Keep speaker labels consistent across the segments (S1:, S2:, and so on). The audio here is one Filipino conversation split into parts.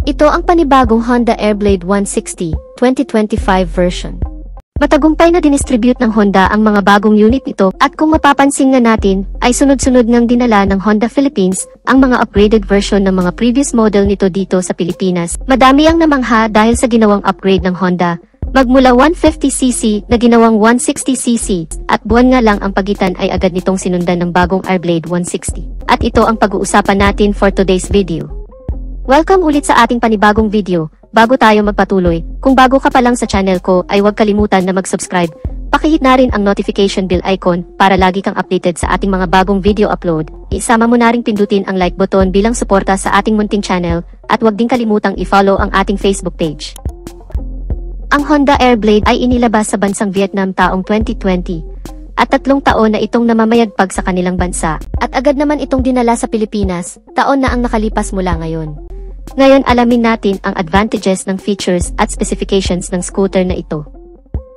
S1: Ito ang panibagong Honda Airblade 160 2025 version. Matagumpay na dinistribute ng Honda ang mga bagong unit nito at kung mapapansin nga natin ay sunod-sunod ngang dinala ng Honda Philippines ang mga upgraded version ng mga previous model nito dito sa Pilipinas. Madami ang namangha dahil sa ginawang upgrade ng Honda. Magmula 150cc na ginawang 160cc at buwan nga lang ang pagitan ay agad nitong sinundan ng bagong Airblade 160. At ito ang pag-uusapan natin for today's video. Welcome ulit sa ating panibagong video. Bago tayo magpatuloy, kung bago ka pa lang sa channel ko ay huwag kalimutan na mag-subscribe. Pakihit na rin ang notification bell icon para lagi kang updated sa ating mga bagong video upload. Isama mo na ring pindutin ang like button bilang suporta sa ating munting channel at huwag din kalimutang i-follow ang ating Facebook page. Ang Honda Airblade ay inilabas sa bansang Vietnam taong 2020 at 3 taon na itong namamayagpag sa kanilang bansa at agad naman itong dinala sa Pilipinas, taon na ang nakalipas mula ngayon. Ngayon alamin natin ang advantages ng features at specifications ng scooter na ito.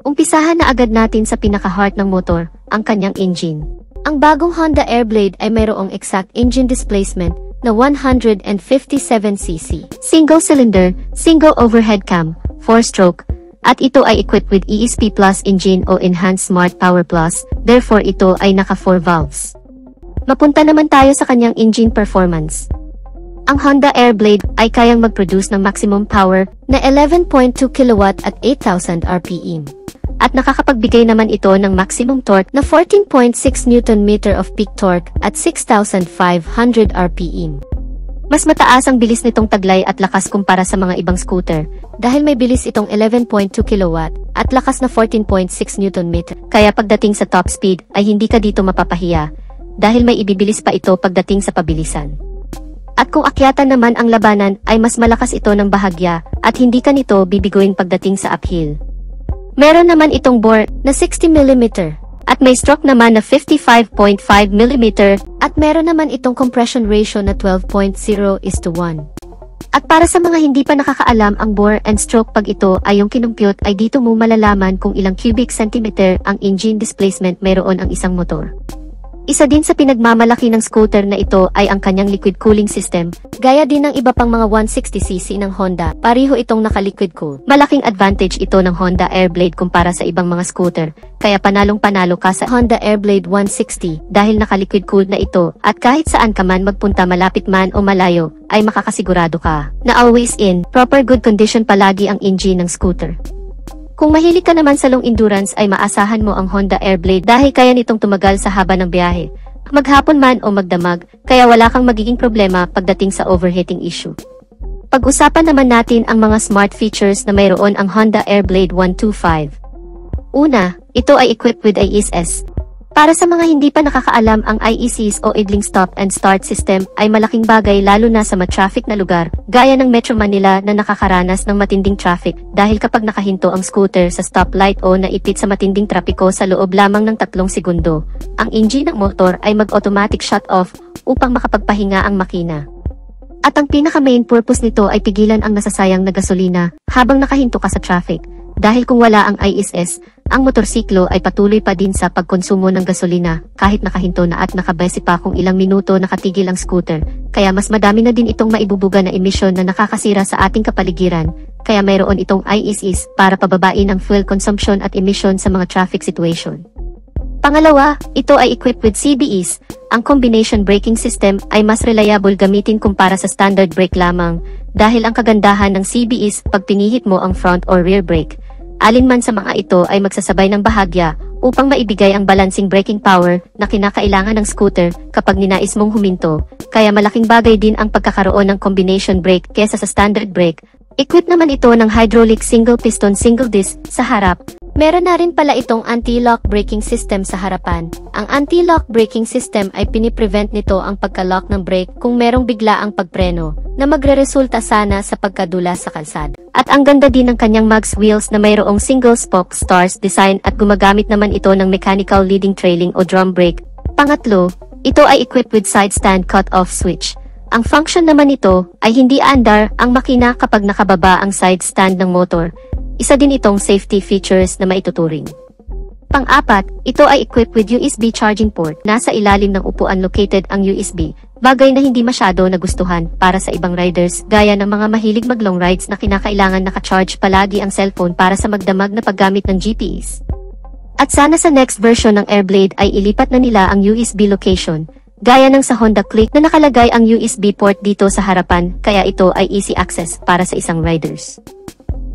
S1: Umpisahan na agad natin sa pinaka-heart ng motor, ang kanyang engine. Ang bagong Honda Airblade ay mayroong exact engine displacement na 157cc. Single cylinder, single overhead cam, 4-stroke, at ito ay equipped with ESP Plus engine o Enhanced Smart Power Plus, therefore ito ay naka 4 valves. Mapunta naman tayo sa kanyang engine performance. Ang Honda Airblade ay kayang mag-produce ng maximum power na 11.2 kW at 8,000 RPM. At nakakapagbigay naman ito ng maximum torque na 14.6 Nm of peak torque at 6,500 RPM. Mas mataas ang bilis nitong taglay at lakas kumpara sa mga ibang scooter dahil may bilis itong 11.2 kW at lakas na 14.6 Nm. Kaya pagdating sa top speed ay hindi ka dito mapapahiya dahil may ibibilis pa ito pagdating sa pabilisan. At kung akyatan naman ang labanan ay mas malakas ito ng bahagya at hindi ka nito bibiguin pagdating sa uphill. Meron naman itong bore na 60mm at may stroke naman na 55.5mm at meron naman itong compression ratio na 12.0:1. At para sa mga hindi pa nakakaalam ang bore and stroke pag ito ay yung kinumpyut ay dito mo malalaman kung ilang cubic centimeter ang engine displacement mayroon ang isang motor. Isa din sa pinagmamalaki ng scooter na ito ay ang kanyang liquid cooling system, gaya din ng iba pang mga 160cc ng Honda, pareho itong naka-liquid cool. Malaking advantage ito ng Honda Airblade kumpara sa ibang mga scooter, kaya panalong-panalo ka sa Honda Airblade 160 dahil naka-liquid cool na ito at kahit saan ka man magpunta malapit man o malayo, ay makakasigurado ka na always in, proper good condition palagi ang engine ng scooter. Kung mahilig ka naman sa long endurance ay maasahan mo ang Honda Airblade dahil kaya nitong tumagal sa haba ng biyahe, maghapon man o magdamag, kaya wala kang magiging problema pagdating sa overheating issue. Pag-usapan naman natin ang mga smart features na mayroon ang Honda Airblade 125. Una, ito ay equipped with ISS. Para sa mga hindi pa nakakaalam, ang IECs o Idling Stop and Start System ay malaking bagay lalo na sa ma-traffic na lugar, gaya ng Metro Manila na nakakaranas ng matinding traffic dahil kapag nakahinto ang scooter sa stoplight o naipit sa matinding trapiko sa loob lamang ng 3 segundo, ang engine ng motor ay mag-automatic shut off upang makapagpahinga ang makina. At ang pinaka-main purpose nito ay pigilan ang nasasayang na gasolina habang nakahinto ka sa traffic. Dahil kung wala ang ISS, ang motorsiklo ay patuloy pa din sa pagkonsumo ng gasolina kahit nakahinto na at nakabase pa kung ilang minuto nakatigil ang scooter. Kaya mas madami na din itong maibubuga na emisyon na nakakasira sa ating kapaligiran. Kaya mayroon itong ISS para pababain ang fuel consumption at emission sa mga traffic situation. Pangalawa, ito ay equipped with CBEs. Ang combination braking system ay mas reliable gamitin kumpara sa standard brake lamang dahil ang kagandahan ng CBEs pag pinihit mo ang front or rear brake. Alinman sa mga ito ay magsasabay ng bahagya upang maibigay ang balancing braking power na kinakailangan ng scooter kapag ninais mong huminto, kaya malaking bagay din ang pagkakaroon ng combination brake kesa sa standard brake. Equipped naman ito ng hydraulic single piston single disc sa harap. Meron na rin pala itong anti-lock braking system sa harapan. Ang anti-lock braking system ay piniprevent nito ang pagka-lock ng brake kung merong biglaang pagpreno na magreresulta sana sa pagkadula sa kalsada. At ang ganda din ng kanyang mags wheels na mayroong single spoke stars design at gumagamit naman ito ng mechanical leading trailing o drum brake. Pangatlo, ito ay equipped with side stand cut-off switch. Ang function naman nito ay hindi aandar ang makina kapag nakababa ang side stand ng motor. Isa din itong safety features na maituturing. Pang-apat, ito ay equipped with USB charging port. Nasa ilalim ng upuan located ang USB. Bagay na hindi masyado nagustuhan para sa ibang riders gaya ng mga mahilig mag-long rides na kinakailangan naka-charge palagi ang cellphone para sa magdamag na paggamit ng GPS. At sana sa next version ng Airblade ay ilipat na nila ang USB location, gaya ng sa Honda Click na nakalagay ang USB port dito sa harapan kaya ito ay easy access para sa isang riders.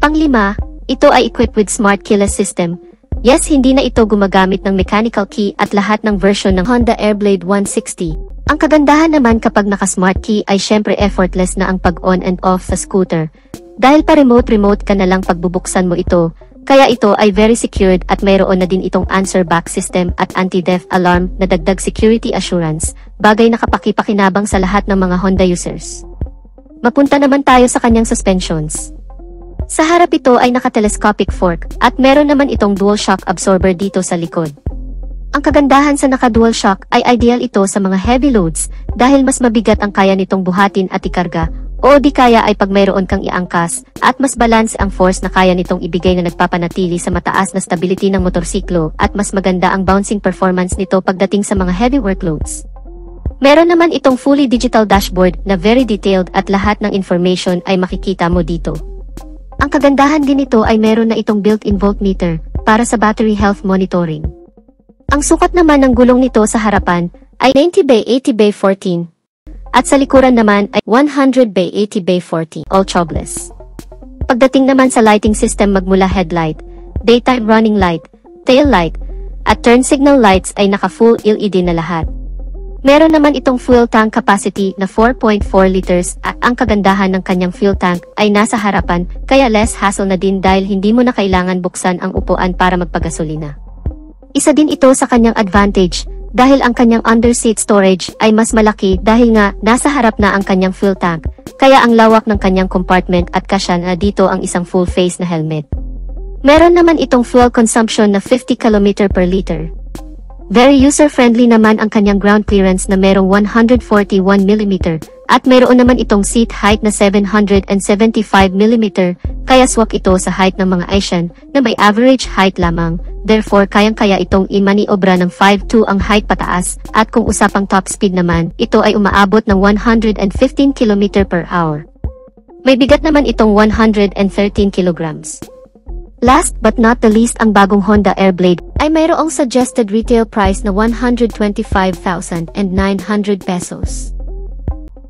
S1: Panglima, ito ay equipped with smart keyless system. Yes, hindi na ito gumagamit ng mechanical key at lahat ng version ng Honda Airblade 160. Ang kagandahan naman kapag naka-smart key ay syempre effortless na ang pag-on and off sa scooter. Dahil pa remote ka na lang pagbubuksan mo ito, kaya ito ay very secured at mayroon na din itong answer back system at anti-theft alarm na dagdag security assurance, bagay na kapaki-pakinabang sa lahat ng mga Honda users. Mapunta naman tayo sa kanyang suspensions. Sa harap ito ay naka-telescopic fork at meron naman itong dual shock absorber dito sa likod. Ang kagandahan sa naka-dual shock ay ideal ito sa mga heavy loads dahil mas mabigat ang kaya nitong buhatin at ikarga o di kaya ay pag mayroon kang iangkas at mas balance ang force na kaya nitong ibigay na nagpapanatili sa mataas na stability ng motorsiklo at mas maganda ang bouncing performance nito pagdating sa mga heavy workloads. Meron naman itong fully digital dashboard na very detailed at lahat ng information ay makikita mo dito. Ang kagandahan din nito ay meron na itong built-in voltmeter para sa battery health monitoring. Ang sukat naman ng gulong nito sa harapan ay 90/80/14 at sa likuran naman ay 100/80/40 all tubeless. Pagdating naman sa lighting system magmula headlight, daytime running light, tail light, at turn signal lights ay naka-full LED na lahat. Meron naman itong fuel tank capacity na 4.4 liters at ang kagandahan ng kanyang fuel tank ay nasa harapan kaya less hassle na din dahil hindi mo na kailangan buksan ang upuan para magpagasolina. Isa din ito sa kanyang advantage dahil ang kanyang underseat storage ay mas malaki dahil nga nasa harap na ang kanyang fuel tank, kaya ang lawak ng kanyang compartment at kasya na dito ang isang full face na helmet. Meron naman itong fuel consumption na 50 km per liter. Very user-friendly naman ang kanyang ground clearance na merong 141 mm at meron naman itong seat height na 775 mm kaya swak ito sa height ng mga Asian na may average height lamang. Therefore, kayang-kaya itong imaniobra ng 5'2" ang height pataas at kung usapang top speed naman, ito ay umaabot ng 115 km per hour. May bigat naman itong 113 kilograms. Last but not the least, ang bagong Honda Airblade ay mayroong suggested retail price na 125,900 pesos.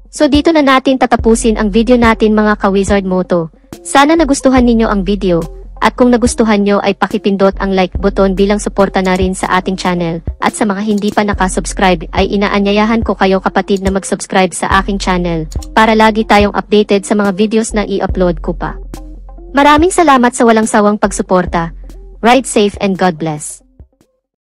S1: So dito na natin tatapusin ang video natin mga ka-Wizard Moto. Sana nagustuhan ninyo ang video, at kung nagustuhan nyo ay pakipindot ang like button bilang suporta na rin sa ating channel, at sa mga hindi pa nakasubscribe ay inaanyayahan ko kayo kapatid na mag-subscribe sa aking channel, para lagi tayong updated sa mga videos na i-upload ko pa. Maraming salamat sa walang sawang pagsuporta. Ride safe and God bless.